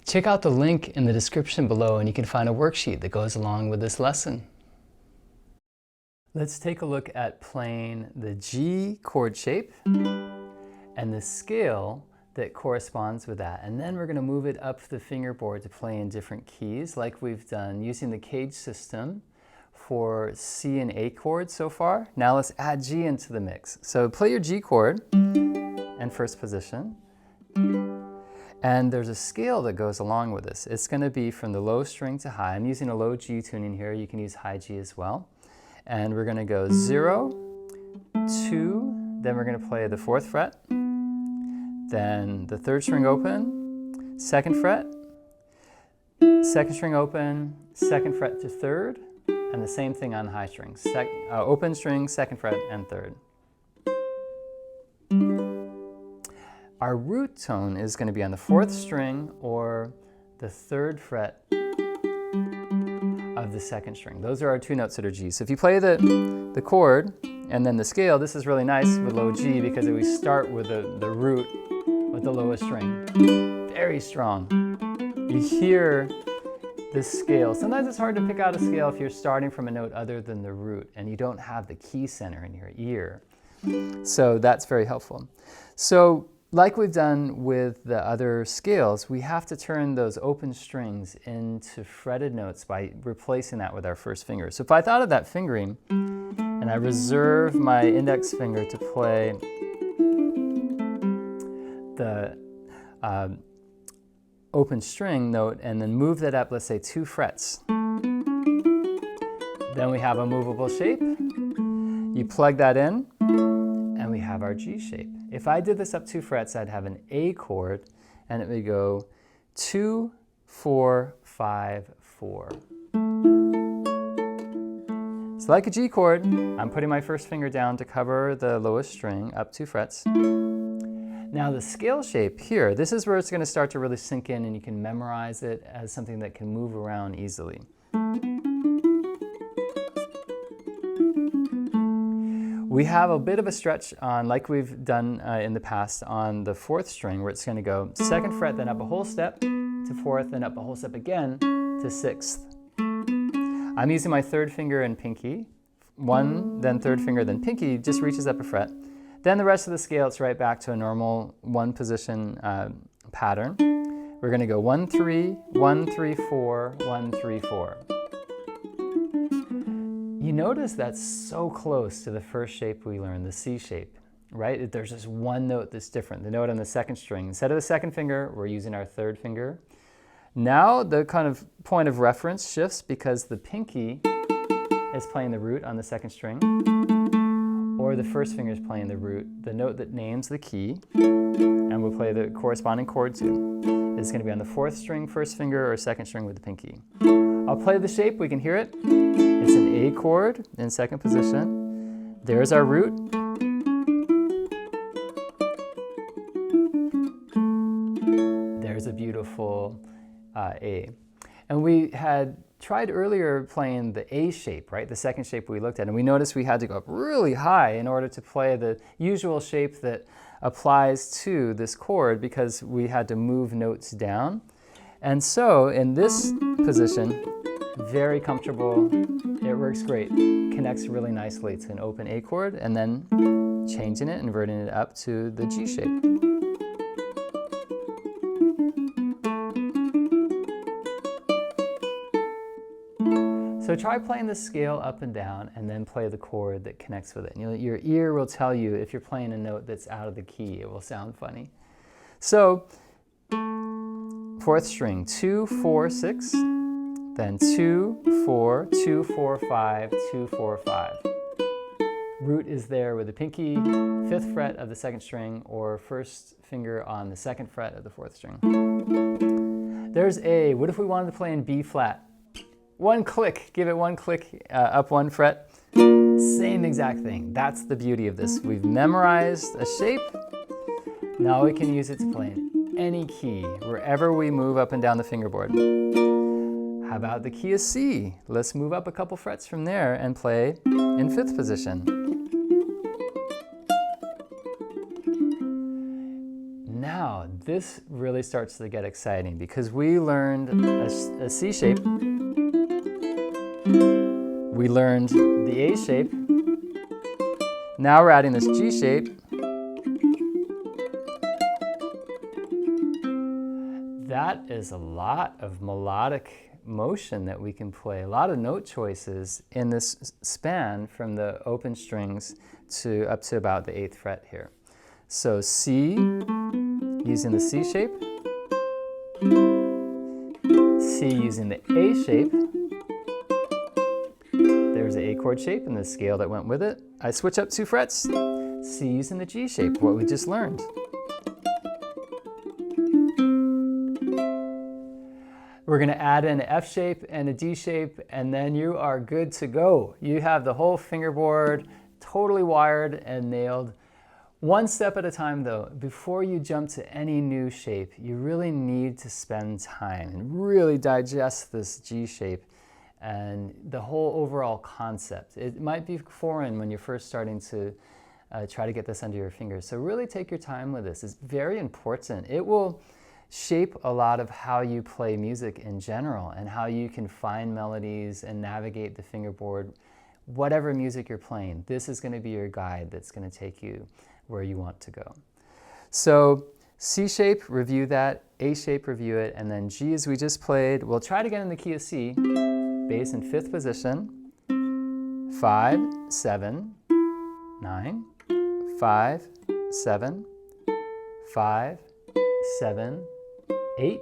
Check out the link in the description below and you can find a worksheet that goes along with this lesson. Let's take a look at playing the G chord shape and the scale that corresponds with that. And then we're going to move it up the fingerboard to play in different keys like we've done using the CAGED system for C and A chords so far. Now let's add G into the mix. So play your G chord in first position. And there's a scale that goes along with this. It's going to be from the low string to high. I'm using a low G tuning here. You can use high G as well. And we're going to go 0, 2, then we're going to play the 4th fret, then the 3rd string open, 2nd fret, 2nd string open, 2nd fret to 3rd, and the same thing on high strings. Open string, 2nd fret, and 3rd. Our root tone is going to be on the 4th string or the 3rd fret of the 2nd string. Those are our two notes that are G. So if you play the chord and then the scale, this is really nice with low G because we start with the root with the lowest string. Very strong. You hear this scale. Sometimes it's hard to pick out a scale if you're starting from a note other than the root and you don't have the key center in your ear. So that's very helpful. So like we've done with the other scales, we have to turn those open strings into fretted notes by replacing that with our first finger. So if I thought of that fingering, and I reserve my index finger to play the open string note, and then move that up, let's say 2 frets. Then we have a movable shape. You plug that in, and we have our G shape. If I did this up 2 frets, I'd have an A chord, and it would go 2, 4, 5, 4. So like a G chord, I'm putting my first finger down to cover the lowest string up 2 frets. Now the scale shape here, this is where it's going to start to really sink in and you can memorize it as something that can move around easily. We have a bit of a stretch on, like we've done in the past, on the 4th string where it's going to go 2nd fret, then up a whole step to 4th, then up a whole step again to 6th. I'm using my 3rd finger and pinky. 1, then 3rd finger, then pinky just reaches up a fret. Then the rest of the scale, it's right back to a normal 1 position pattern. We're going to go 1, 3, 1, 3, 4, 1, 3, 4. You notice that's so close to the first shape we learned, the C shape, right? There's just one note that's different, the note on the 2nd string. Instead of the 2nd finger, we're using our 3rd finger. Now the kind of point of reference shifts because the pinky is playing the root on the 2nd string, or the 1st finger is playing the root, the note that names the key, and we'll play the corresponding chord to. It's going to be on the 4th string, 1st finger, or 2nd string with the pinky. I'll play the shape, we can hear it. It's an A chord in 2nd position. There's our root. There's a beautiful A. And we had tried earlier playing the A shape, right? The 2nd shape we looked at, and we noticed we had to go up really high in order to play the usual shape that applies to this chord because we had to move notes down. And so in this position, very comfortable, it works great. Connects really nicely to an open A chord and then changing it, inverting it up to the G shape. So try playing the scale up and down and then play the chord that connects with it. Your ear will tell you if you're playing a note that's out of the key. It will sound funny. So 4th string, 2, 4, 6, then 2, 4, 2, 4, 5, 2, 4, 5. Root is there with the pinky, 5th fret of the 2nd string, or 1st finger on the 2nd fret of the 4th string. There's A. What if we wanted to play in B flat? 1 click, give it 1 click up 1 fret. Same exact thing. That's the beauty of this. We've memorized a shape. Now we can use it to play in any key, wherever we move up and down the fingerboard. How about the key of C? Let's move up a couple frets from there and play in 5th position. now this really starts to get exciting because we learned a C shape, we learned the A shape, now we're adding this G shape. That is a lot of melodic motion that we can play, a lot of note choices in this span from the open strings to up to about the 8th fret here. So C, using the C shape, C using the A shape, there's the A chord shape and the scale that went with it. I switch up 2 frets, C using the G shape, what we just learned. We're going to add in an F shape and a D shape, and then you are good to go. You have the whole fingerboard totally wired and nailed. One step at a time though, before you jump to any new shape, you really need to spend time and really digest this G shape and the whole overall concept. It might be foreign when you're first starting to try to get this under your fingers. So really take your time with this. It's very important. It will shape a lot of how you play music in general and how you can find melodies and navigate the fingerboard. Whatever music you're playing, this is going to be your guide that's going to take you where you want to go. So C shape, review that, A shape, review it, and then G as we just played. We'll try to get in the key of C, bass in 5th position, 5, 7, 9, 5, 7, 5, 7, 8,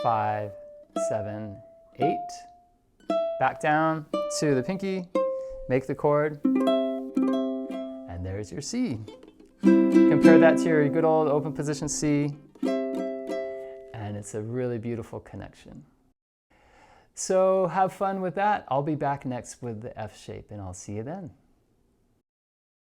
5, 7, 8. Back down to the pinky, make the chord, and there's your C. Compare that to your good old open position C, and it's a really beautiful connection. So have fun with that. I'll be back next with the F shape, and I'll see you then.